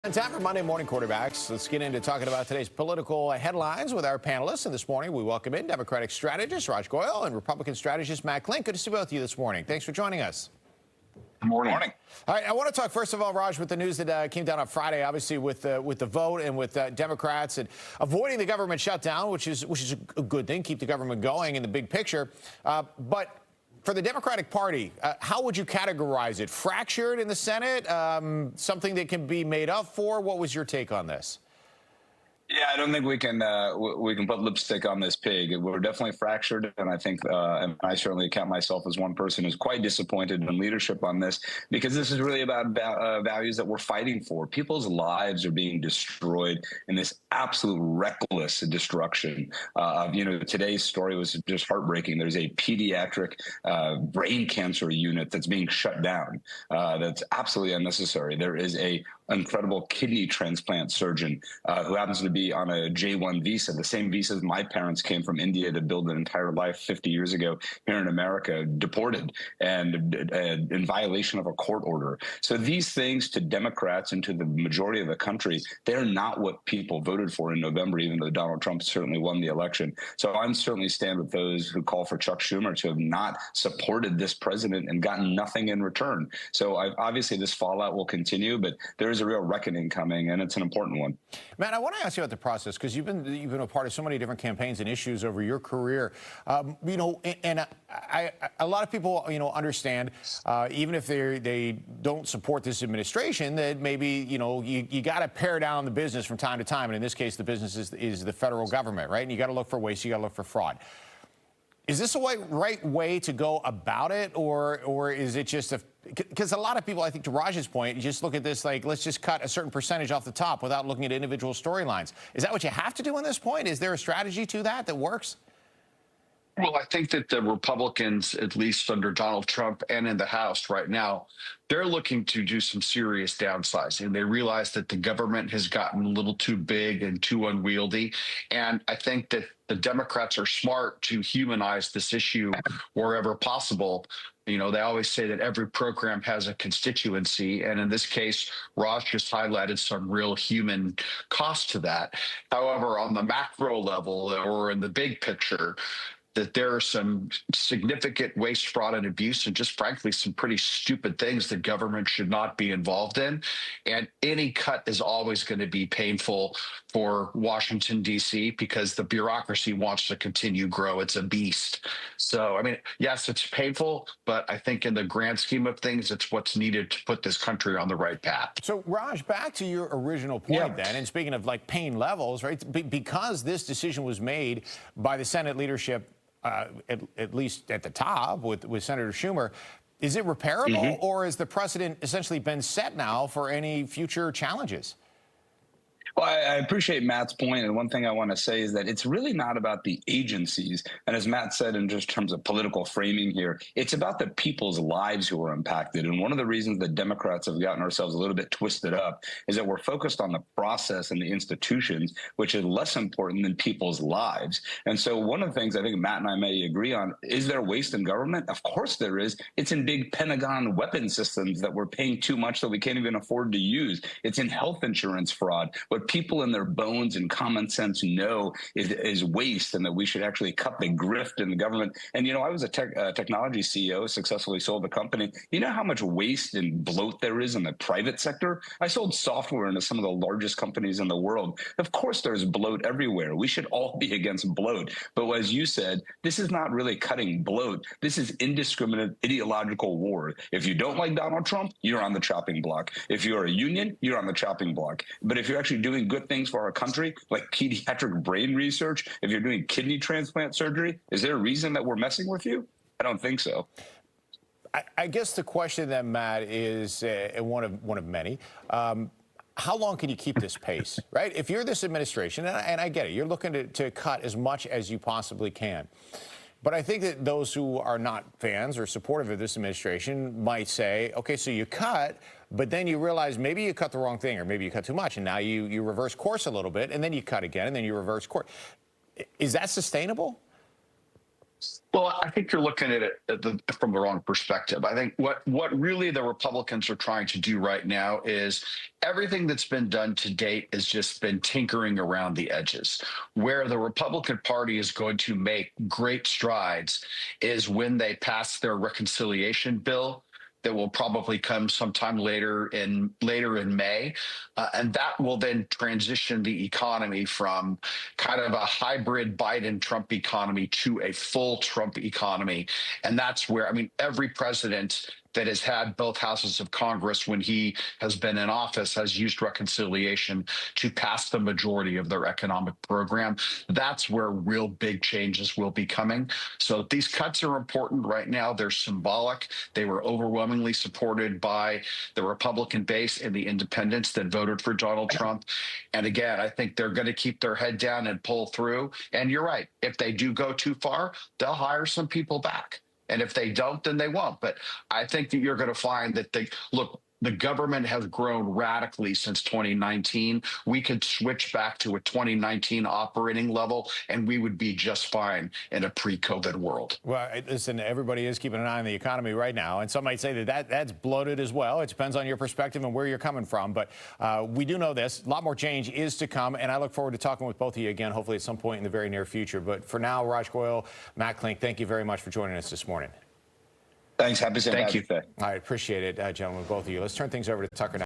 Time for Monday Morning Quarterbacks. Let's get into talking about today's political headlines with our panelists. And this morning, we welcome in Democratic strategist Raj Goyle and Republican strategist Matt Klink. Good to see both of you this morning. Thanks for joining us. Good morning. All right, I want to talk first of all, Raj, with the news that came down on Friday, obviously with the vote and with Democrats and avoiding the government shutdown, which is a good thing, keep the government going in the big picture. But for the Democratic Party, how would you categorize it? Fractured in the Senate? Something that can be made up for? What was your take on this? Yeah, I don't think we can put lipstick on this pig. We're definitely fractured, and I think, and I certainly count myself as one person who's quite disappointed in leadership on this, because this is really about values that we're fighting for. People's lives are being destroyed in this absolute reckless destruction. Today's story was just heartbreaking. There's a pediatric brain cancer unit that's being shut down. That's absolutely unnecessary. There is a incredible kidney transplant surgeon who happens to be on a J-1 visa, the same visa as my parents came from India to build an entire life 50 years ago here in America, deported and in violation of a court order. So these things, to Democrats and to the majority of the country, they're not what people voted for in November, even though Donald Trump certainly won the election. So I'm certainly stand with those who call for Chuck Schumer to have not supported this president and gotten nothing in return. So obviously this fallout will continue, but there is a real reckoning coming, and it's an important one. Matt, I want to ask you about the process, because you've been a part of so many different campaigns and issues over your career. A lot of people, understand, even if they don't support this administration, that maybe, you got to pare down the business from time to time. And in this case, the business is the federal government, right? And you got to look for waste, you got to look for fraud. Is this the right way to go about it, or is it just because a lot of people, I think to Raj's point, you just look at this like, let's just cut a certain percentage off the top without looking at individual storylines. Is that what you have to do at this point? Is there a strategy to that works? Well, I think that the Republicans, at least under Donald Trump and in the House right now, they're looking to do some serious downsizing. They realize that the government has gotten a little too big and too unwieldy. And I think that the Democrats are smart to humanize this issue wherever possible. They always say that every program has a constituency. And in this case, Raj just highlighted some real human cost to that. However, on the macro level or in the big picture, that there are some significant waste, fraud, and abuse, and just frankly, some pretty stupid things that government should not be involved in. And any cut is always going to be painful for Washington, D.C., because the bureaucracy wants to continue to grow. It's a beast. So, I mean, yes, it's painful, but I think in the grand scheme of things, it's what's needed to put this country on the right path. So, Raj, back to your original point then, and speaking of like pain levels, right, because this decision was made by the Senate leadership, at least at the top with Senator Schumer, is it repairable, or has the precedent essentially been set now for any future challenges? Well, I appreciate Matt's point, and one thing I want to say is that it's really not about the agencies, and as Matt said, in just terms of political framing here, it's about the people's lives who are impacted. And one of the reasons that Democrats have gotten ourselves a little bit twisted up is that we're focused on the process and the institutions, which is less important than people's lives. And so one of the things I think Matt and I may agree on, is there waste in government? Of course there is. It's in big Pentagon weapon systems that we're paying too much that we can't even afford to use. It's in health insurance fraud. What people in their bones and common sense know is waste, and that we should actually cut the grift in the government. And, I was a technology CEO, successfully sold a company. You know how much waste and bloat there is in the private sector? I sold software into some of the largest companies in the world. Of course, there's bloat everywhere. We should all be against bloat. But as you said, this is not really cutting bloat. This is indiscriminate ideological war. If you don't like Donald Trump, you're on the chopping block. If you're a union, you're on the chopping block. But if you're actually doing good things for our country, like pediatric brain research, if you're doing kidney transplant surgery, is there a reason that we're messing with you? I don't think so. I guess the question then, Matt, is one of many. How long can you keep this pace, right? If you're this administration, and I get it, you're looking to cut as much as you possibly can. But I think that those who are not fans or supportive of this administration might say, okay, so you cut, but then you realize maybe you cut the wrong thing, or maybe you cut too much, and now you reverse course a little bit, and then you cut again, and then you reverse course. Is that sustainable? Well, I think you're looking at it from the wrong perspective. I think what really the Republicans are trying to do right now is everything that's been done to date has just been tinkering around the edges. Where the Republican Party is going to make great strides is when they pass their reconciliation bill that will probably come sometime later in May, and that will then transition the economy from kind of a hybrid Biden-Trump economy to a full Trump economy, and that's where, I mean, every president that has had both houses of Congress when he has been in office has used reconciliation to pass the majority of their economic program. That's where real big changes will be coming. So these cuts are important right now. They're symbolic. They were overwhelmingly supported by the Republican base and the independents that voted for Donald Trump. And again, I think they're going to keep their head down and pull through. And you're right. If they do go too far, they'll hire some people back. And if they don't, then they won't. But I think that you're going to find that the government has grown radically since 2019. We could switch back to a 2019 operating level, and we would be just fine in a pre-COVID world. Well, listen, everybody is keeping an eye on the economy right now, and some might say that's bloated as well. It depends on your perspective and where you're coming from. But we do know this. A lot more change is to come, and I look forward to talking with both of you again, hopefully at some point in the very near future. But for now, Raj Goyle, Matt Klink, thank you very much for joining us this morning. Thanks. Happy St. Thank you. Patrick's Day. I appreciate it, gentlemen, both of you. Let's turn things over to Tucker now.